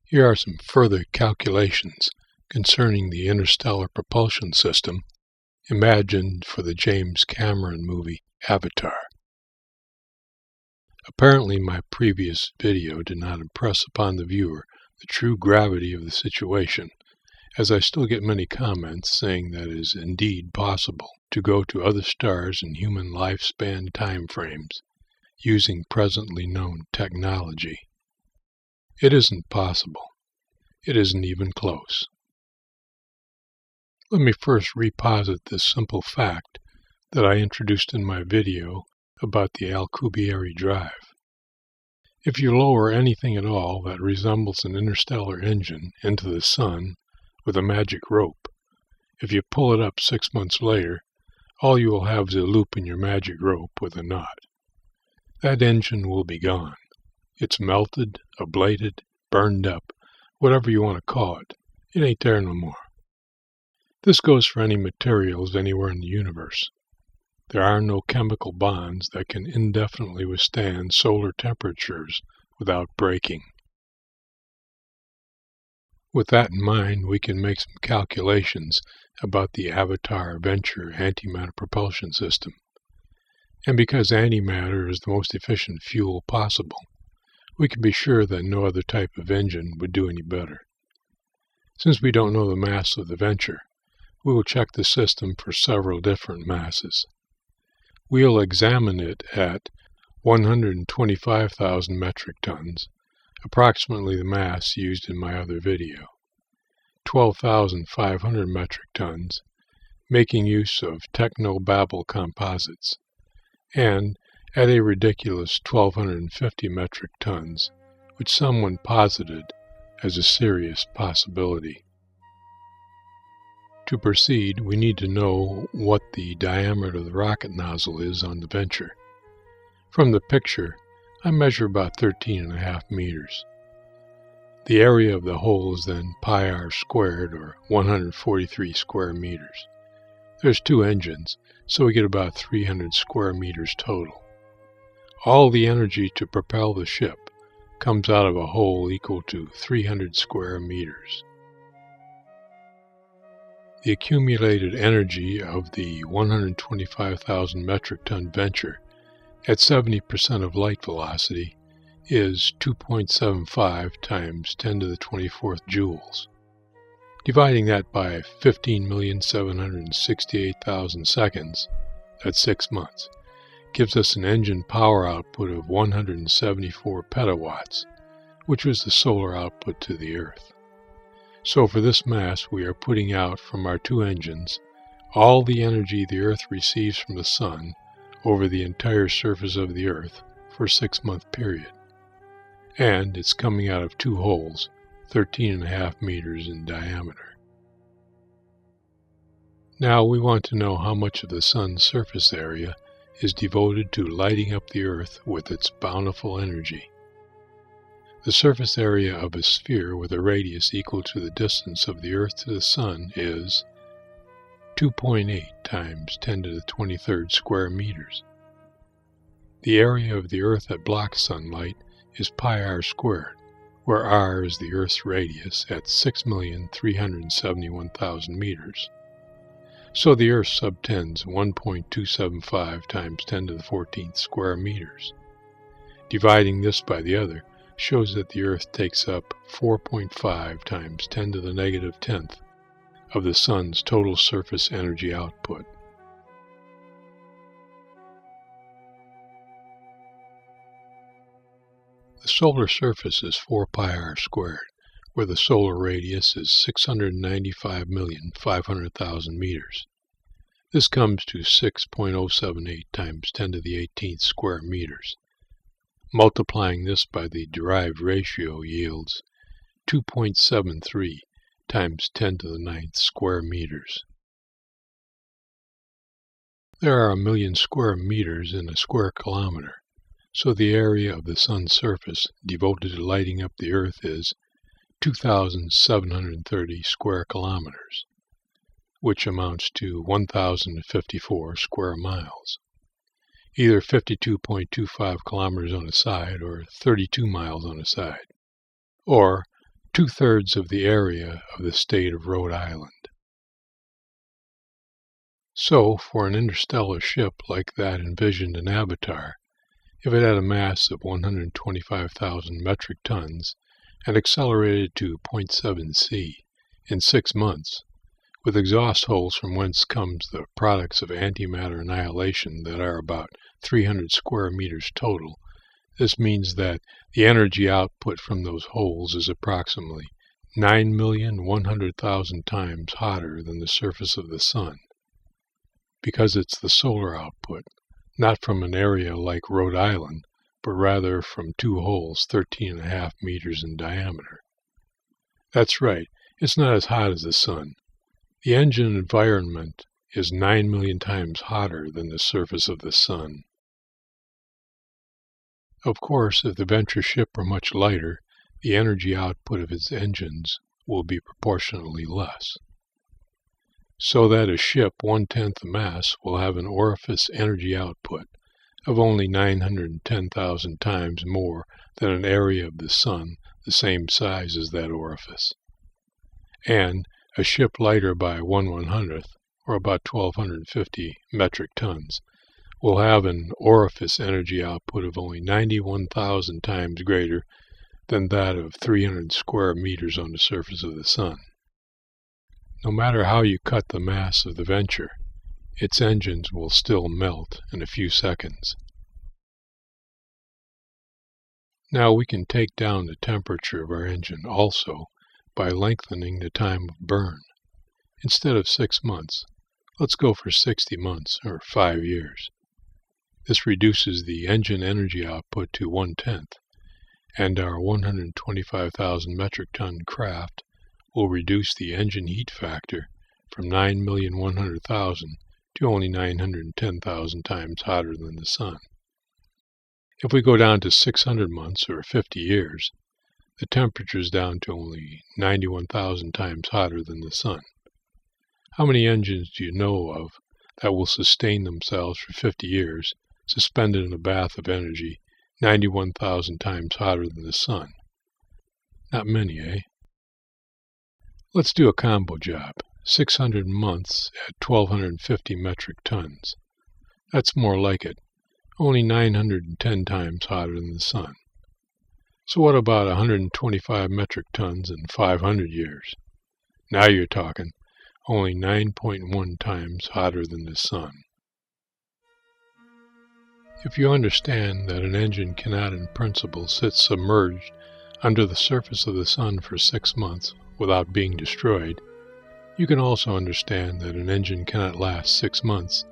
Here are some further calculations concerning the interstellar propulsion system imagined for the James Cameron movie Avatar. Apparently my previous video did not impress upon the viewer the true gravity of the situation, as I still get many comments saying that it is indeed possible to go to other stars in human lifespan timeframes using presently known technology. It isn't possible. It isn't even close. Let me first reposit this simple fact that I introduced in my video about the Alcubierre drive. If you lower anything at all that resembles an interstellar engine into the sun with a magic rope, if you pull it up 6 months later, all you will have is a loop in your magic rope with a knot. That engine will be gone. It's melted, ablated, burned up, whatever you want to call it. It ain't there no more. This goes for any materials anywhere in the universe. There are no chemical bonds that can indefinitely withstand solar temperatures without breaking. With that in mind, we can make some calculations about the Avatar Venture antimatter propulsion system. And because antimatter is the most efficient fuel possible, we can be sure that no other type of engine would do any better. Since we don't know the mass of the Venture, we will check the system for several different masses. We'll examine it at 125,000 metric tons, approximately the mass used in my other video, 12,500 metric tons, making use of technobabble composites, and at a ridiculous 1,250 metric tons, which someone posited as a serious possibility. To proceed, we need to know what the diameter of the rocket nozzle is on the Venture. From the picture, I measure about 13.5 meters. The area of the hole is then pi r squared, or 143 square meters. There's 2 engines, so we get about 300 square meters total. All the energy to propel the ship comes out of a hole equal to 300 square meters. The accumulated energy of the 125,000 metric ton Venture at 70% of light velocity is 2.75 times 10 to the 24th joules. Dividing that by 15,768,000 seconds, that's 6 months, gives us an engine power output of 174 petawatts, which was the solar output to the Earth. So for this mass, we are putting out from our 2 engines all the energy the Earth receives from the Sun over the entire surface of the Earth for a 6-month period. And it's coming out of 2 holes, 13.5 meters in diameter. Now we want to know how much of the Sun's surface area is devoted to lighting up the Earth with its bountiful energy. The surface area of a sphere with a radius equal to the distance of the Earth to the Sun is 2.8 times 10 to the 23rd square meters. The area of the Earth that blocks sunlight is pi r squared, where r is the Earth's radius at 6,371,000 meters. So the Earth subtends 1.275 times 10 to the 14th square meters. Dividing this by the other shows that the Earth takes up 4.5 times 10 to the negative 10th of the Sun's total surface energy output. The solar surface is 4 pi r squared, where the solar radius is 695,500,000 meters. This comes to 6.078 times 10 to the 18th square meters. Multiplying this by the derived ratio yields 2.73 times 10 to the 9th square meters. There are 1,000,000 square meters in a square kilometer, so the area of the Sun's surface devoted to lighting up the Earth is 2,730 square kilometers, which amounts to 1,054 square miles. Either 52.25 kilometers on a side or 32 miles on a side, or 2/3 of the area of the state of Rhode Island. So, for an interstellar ship like that envisioned in Avatar, if it had a mass of 125,000 metric tons and accelerated to 0.7 c in 6 months, with exhaust holes from whence comes the products of antimatter annihilation that are about 300 square meters total, this means that the energy output from those holes is approximately 9,100,000 times hotter than the surface of the sun, because it's the solar output, not from an area like Rhode Island, but rather from 2 holes 13.5 meters in diameter. That's right, it's not as hot as the sun. The engine environment is 9 million times hotter than the surface of the sun. Of course, if the venture ship were much lighter, the energy output of its engines will be proportionally less. So that a ship 1/10 the mass will have an orifice energy output of only 910,000 times more than an area of the sun the same size as that orifice. And a ship lighter by 1/100th, or about 1,250 metric tons, will have an orifice energy output of only 91,000 times greater than that of 300 square meters on the surface of the sun. No matter how you cut the mass of the venture, its engines will still melt in a few seconds. Now we can take down the temperature of our engine also by lengthening the time of burn. Instead of 6 months, let's go for 60 months or 5 years. This reduces the engine energy output to 1/10, and our 125,000 metric ton craft will reduce the engine heat factor from 9,100,000 to only 910,000 times hotter than the sun. If we go down to 600 months or 50 years, the temperature is down to only 91,000 times hotter than the sun. How many engines do you know of that will sustain themselves for 50 years, suspended in a bath of energy 91,000 times hotter than the sun? Not many, eh? Let's do a combo job. 600 months at 1,250 metric tons. That's more like it. Only 910 times hotter than the sun. So what about 125 metric tons in 500 years? Now you're talking. Only 9.1 times hotter than the sun. If you understand that an engine cannot in principle sit submerged under the surface of the sun for 6 months without being destroyed, you can also understand that an engine cannot last 6 months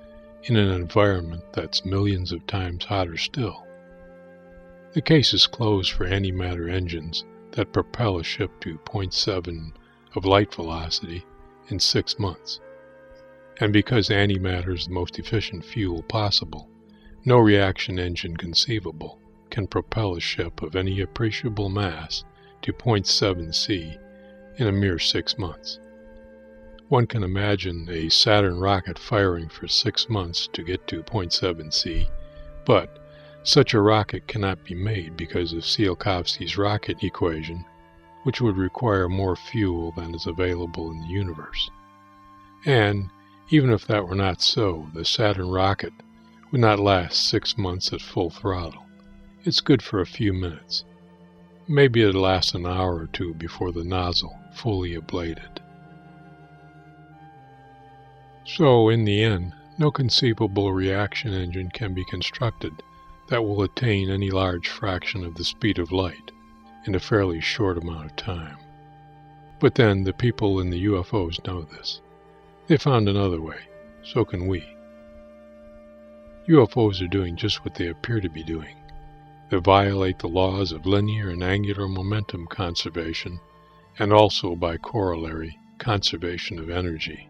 in an environment that's millions of times hotter still. The case is closed for antimatter engines that propel a ship to 0.7 of light velocity in 6 months. And because antimatter is the most efficient fuel possible, no reaction engine conceivable can propel a ship of any appreciable mass to 0.7 c in a mere 6 months. One can imagine a Saturn rocket firing for 6 months to get to 0.7 c, but such a rocket cannot be made because of Tsiolkovsky's rocket equation, which would require more fuel than is available in the universe. And even if that were not so, the Saturn rocket would not last 6 months at full throttle. It's good for a few minutes. Maybe it'd last an hour or two before the nozzle fully ablated. So, in the end, no conceivable reaction engine can be constructed that will attain any large fraction of the speed of light in a fairly short amount of time. But then, the people in the UFOs know this. They found another way. So can we. UFOs are doing just what they appear to be doing. They violate the laws of linear and angular momentum conservation, and also, by corollary, conservation of energy.